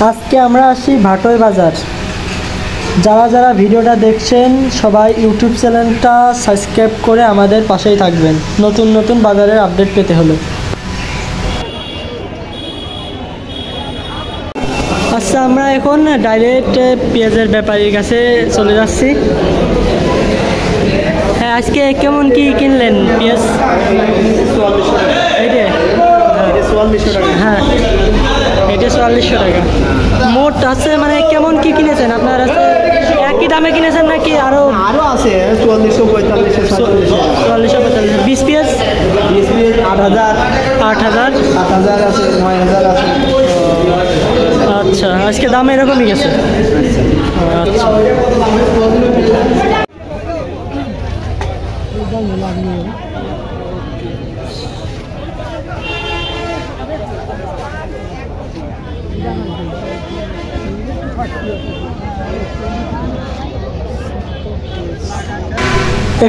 আজকে আমরা আসি ভাটোই বাজার। যারা যারা ভিডিওটা দেখছেন সবাই ইউটিউব চ্যানেলটা সাবস্ক্রাইব করে আমাদের পাশেই থাকবেন নতুন নতুন বাজারের আপডেট পেতে হলে। আচ্ছা, আমরা এখন ডাইরেক্ট পেঁয়াজের ব্যাপারীর কাছে চলে যাচ্ছি। হ্যাঁ, আজকে কেমন কি কিনলেন পেঁয়াজ? হ্যাঁ, এটা 4400 টাকা মোট আছে। মানে কেমন কি কিনেছেন আপনারা? একই দামে কিনেছেন নাকি আরো আছে? 4400, 4500, 4445। 20 পেঁয়াজ 8000, 8000, 7000 আছে, 9000 আছে। আচ্ছা, আজকে দাম এরকমই গেছে। আচ্ছা,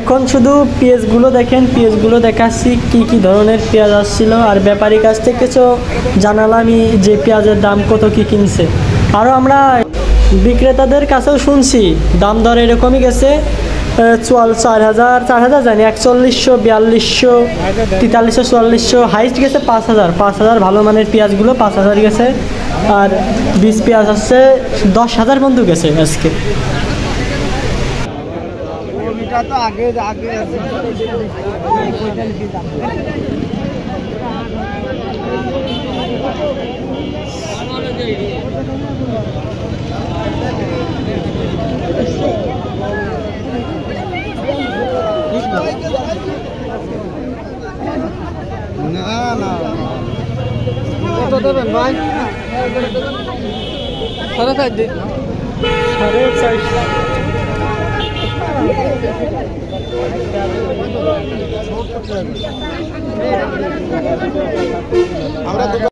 এখন শুধু পেঁয়াজগুলো দেখেন, পেঁয়াজগুলো দেখাচ্ছি কি কি ধরনের পেঁয়াজ আসছিল, আর ব্যাপারীর কাছ থেকে কিছু জানালামই যে পেঁয়াজের দাম কত কি কিনছে। আরও আমরা বিক্রেতাদের কাছেও শুনছি দাম দর এরকমই গেছে। 4000 জানি, 4100, 4200, 4300, 4400, হাইস্ট গেছে 5000 ভালো মানের পেঁয়াজগুলো 5000 গেছে। আর 20 পেঁয়াজ আসছে 10,000 পর্যন্ত গেছে আজকে। তো আগে না কত দেবেন ভাই? 4.5 আমরা